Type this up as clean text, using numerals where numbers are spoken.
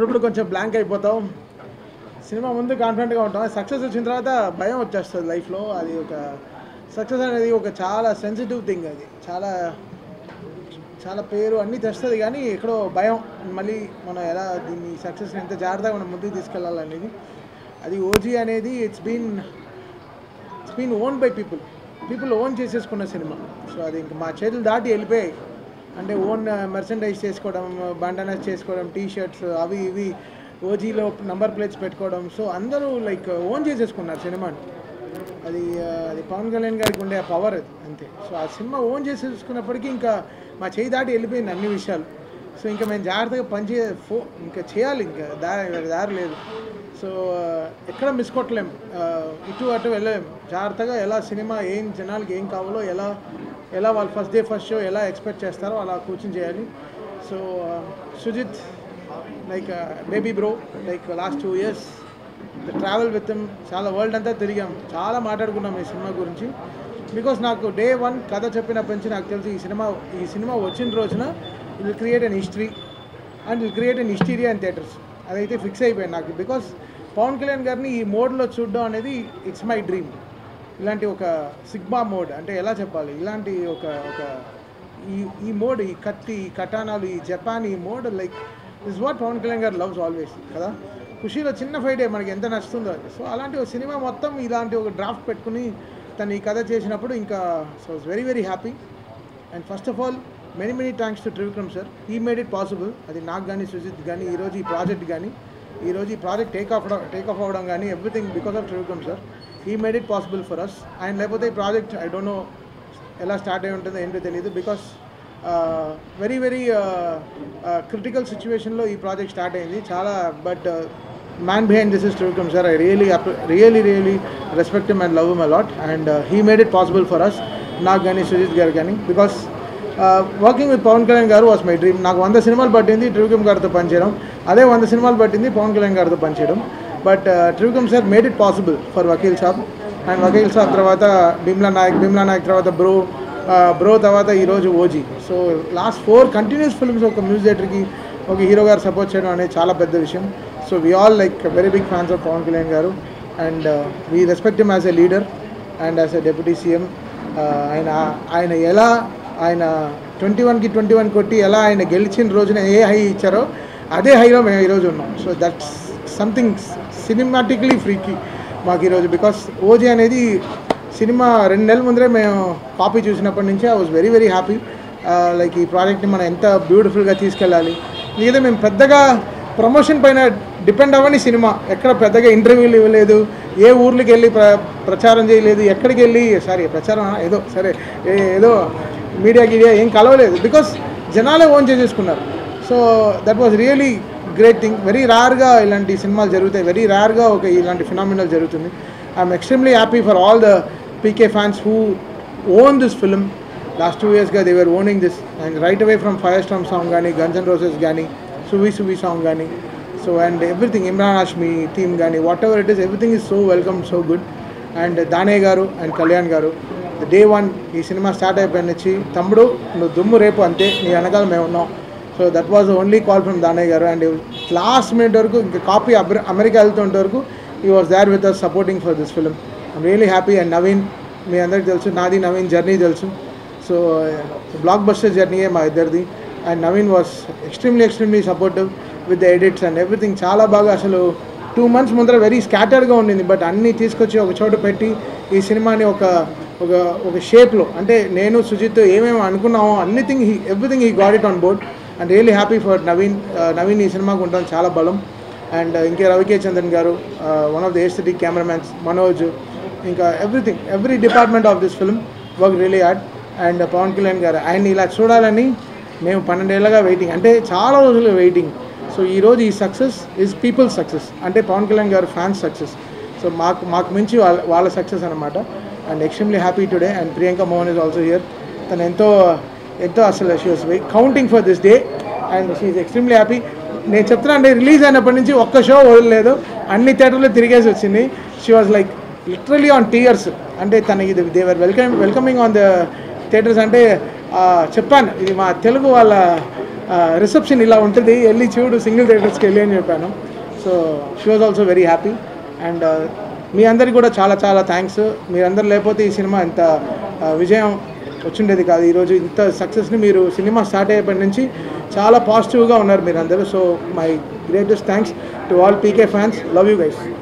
ఇప్పుడు కొంచెం బ్లాంక్ అయిపోతాం. సినిమా ముందు కాన్ఫిడెంట్గా ఉంటాం. సక్సెస్ వచ్చిన తర్వాత భయం వచ్చేస్తుంది లైఫ్లో. అది ఒక సక్సెస్ అనేది ఒక చాలా సెన్సిటివ్ థింగ్. అది చాలా చాలా పేరు అన్నీ తెస్తుంది, కానీ ఎక్కడో భయం. మళ్ళీ మనం ఎలా దీన్ని సక్సెస్ని ఎంత జాగ్రత్తగా మనం ముందుకు తీసుకెళ్ళాలనేది. అది ఓజీ అనేది it's been own by people own చేసేసుకున్న సినిమా. సో అది ఇంక మా చేతులు దాటి వెళ్ళిపోయాయి. అంటే ఓన్ మెర్చండైజ్ చేసుకోవడం, బండనైజ్ చేసుకోవడం, టీషర్ట్స్ అవి ఇవి, ఓజీలో నంబర్ ప్లేట్స్ పెట్టుకోవడం. సో అందరూ లైక్ ఓన్ చేసేసుకున్నారు సినిమాని. అది పవన్ కళ్యాణ్ గారికి ఉండే పవర్ అది, అంతే. సో ఆ సినిమా ఓన్ చేసేసుకున్నప్పటికీ ఇంకా మా చేయి దాటి వెళ్ళిపోయింది అన్ని విషయాలు. సో ఇంకా మేము జాగ్రత్తగా ఇంకా చేయాలి, ఇంకా దారి లేదు. సో ఎక్కడ మిస్ కొట్టలేము, ఇటు అటు వెళ్ళలేము. జాగ్రత్తగా ఎలా సినిమా ఏం జనాలకి ఏం కావాలో, ఎలా వాళ్ళు ఫస్ట్ డే ఫస్ట్ షో ఎలా ఎక్స్పెక్ట్ చేస్తారో అలా కూర్చొని చేయాలి. So Sujeeth like baby bro, like last 2 years travel with him, చాలా వరల్డ్ అంతా తిరిగాం, చాలా మాట్లాడుకున్నాం ఈ సినిమా గురించి. బికాస్ నాకు డే 1 కథ చెప్పినప్పటి నుంచి నాకు తెలిసి ఈ సినిమా వచ్చిన రోజున it will create an history and will create an hysteria in theatres. అదైతే ఫిక్స్ అయిపోయింది నాకు. బికాస్ పవన్ కళ్యాణ్ గారిని ఈ మోడ్లో చూడడం అనేది ఇట్స్ మై డ్రీమ్. ఇలాంటి ఒక సిగ్మా మోడ్ అంటే ఎలా చెప్పాలి, ఇలాంటి ఒక ఈ మోడ్, ఈ కత్తి, ఈ కటానాలు, ఈ జపాన్, ఈ mode like is what Pawan Kalyan garu loves always కదా. ఖుషీలో చిన్న ఫైటే మనకి ఎంత నచ్చుతుందో అది. సో అలాంటి ఒక సినిమా మొత్తం ఇలాంటి ఒక డ్రాఫ్ట్ పెట్టుకుని తను ఈ కథ చేసినప్పుడు ఇంకా so it's very very happy. And first of all many thanks to Trivikram sir. He made it possible. అది నాకు కానీ, సుజిత్ కానీ, ఈరోజు ఈ ప్రాజెక్ట్ టేక్ ఆఫ్ అవ్వడం కానీ everything because of Trivikram sir. He made it possible for us. ఆయన లేకపోతే ఈ ప్రాజెక్ట్ ఐ డోంట్ నో ఎలా స్టార్ట్ అయి ఉంటుందో ఏంటో తెలియదు. బికాస్ వెరీ క్రిటికల్ సిచ్యువేషన్లో ఈ ప్రాజెక్ట్ స్టార్ట్ అయింది చాలా. But man behind this is Trivikram sir. I really respect him and love him a lot. And he made it possible for us, నాకు కానీ సుజిత్ గారు కానీ. Because working with Pawan Kalyan garu was my dream. నాకు 100 సినిమాలు పట్టింది త్రివిక్రమ్ గారితో పనిచేయడం, అదే 100 సినిమాలు పట్టింది పవన్ కళ్యాణ్ గారితో పనిచేయడం. But Trivikram sir made it possible for Vakeel Saab. And Vakeel Saab తర్వాత బిమ్లా నాయక్ తర్వాత బ్రో తర్వాత ఈరోజు OG. So last 4 continuous films ఒక మ్యూజిక్ డైరెక్టర్కి, ఒక హీరో గారు సపోర్ట్ చేయడం అనేది చాలా పెద్ద విషయం. So we all like very big fans of Pawan Kalyan garu. And we respect him as a leader and as a deputy CM. ఆయన ఎలా ఆయన 21కి 21 కొట్టి ఎలా ఆయన గెలిచిన రోజున ఏ హై ఇచ్చారో అదే హైలో మేము ఈరోజు ఉన్నాం. సో దట్స్ సంథింగ్ సినిమాటిక్లీ ఫ్రీకీ మాకు ఈరోజు. బికాస్ ఓజీ అనేది సినిమా 2 నెలల ముందరే మేము కాపీ చూసినప్పటి నుంచి I was very happy. Like ఈ ప్రాజెక్ట్ని మనం ఎంత బ్యూటిఫుల్గా తీసుకెళ్ళాలి. లేదా మేము పెద్దగా ప్రమోషన్ పైన డిపెండ్ అవ్వని సినిమా, ఎక్కడ పెద్దగా ఇంటర్వ్యూలు ఇవ్వలేదు, ఏ ఊర్లకి వెళ్ళి ప్రచారం చేయలేదు, ఎక్కడికి వెళ్ళి ప్రచారం ఏదో మీడియా ఏం కలవలేదు. బికాస్ జనాలే ఓన్ చేసేసుకున్నారు. So that was really great thing. Very రేర్గా ఇలాంటి సినిమాలు జరుగుతాయి, వెరీ రేర్గా ఇలాంటి ఫినామినల్ జరుగుతుంది. I'm extremely happy for all the PK fans who own this film. Last 2 years they were owning this, and right away from Firestorm song gani, Guns N' Roses gani, Suvi song gani, so and everything, Imran Hashmi theme gani, whatever it is, everything is so welcome, so good. And Dane garu and Kalyan garu, the day 1 ee cinema start ayipanichi tambudu nu dummu repu ante nee anagala me unnam. So that was the only call from Dane garu. And last minute varaku inka copy America veltunte varaku he was there with us supporting for this film. I'm really happy. And Naveen, మీ అందరికి తెలుసు, నాది Naveen journey తెలుసు. So block buster జర్నీయే మా ఇద్దరిది. And Naveen was extremely supportive with the edits and everything. చాలా బాగా అసలు 2 months ముందర వెరీ స్కాటర్డ్గా ఉండింది, బట్ అన్నీ తీసుకొచ్చి ఒక చోట పెట్టి ఈ సినిమాని ఒక షేప్లో, అంటే నేను సుజిత్ ఏమేమి అనుకున్నామో everything he got it on board. And really happy for Naveen ఈ సినిమాకు ఉండడం చాలా బలం. అండ్ ఇంకే Ravi K Chandran garu, one of the aesthetic cameramans, Manoj, ఇంకా every department of this film work really hard. And Pawan Kalyan garu ఆయన్ని ఇలా చూడాలని మేము 12 ఏళ్ళగా వెయిటింగ్, అంటే చాలా రోజులు వెయిటింగ్. సో ఈరోజు ఈ సక్సెస్ ఈజ్ పీపుల్స్ సక్సెస్, అంటే పవన్ కళ్యాణ్ గారు ఫ్యాన్స్ సక్సెస్. సో మాకు మించి వాళ్ళ సక్సెస్ అనమాట. And extremely happy today. And Priyanka Mohan is also here. తను ఎంతో అసలు she was counting for this day and she is extremely happy. నేను చెప్తున్నా అంటే రిలీజ్ అయినప్పటి నుంచి ఒక్క షో వదలలేదు, అన్ని థియేటర్లో తిరిగేసి వచ్చింది. She was like literally on tears. అంటే తనకి they were welcoming on the theatres. అంటే చెప్పాను, ఇది మా తెలుగు వాళ్ళ రిసెప్షన్ ఇలా ఉంటుంది, వెళ్ళి చూడు సింగిల్ థియేటర్స్కి వెళ్ళి అని చెప్పాను. So she was also very happy. And మీ అందరికీ కూడా చాలా చాలా థ్యాంక్స్. మీరందరూ లేకపోతే ఈ సినిమా ఇంత విజయం వచ్చిండేది కాదు. ఈరోజు ఇంత సక్సెస్ని మీరు సినిమా స్టార్ట్ అయ్యేప్పటి నుంచి చాలా పాజిటివ్గా ఉన్నారు మీరందరూ. So my greatest thanks to all PK fans. Love you guys.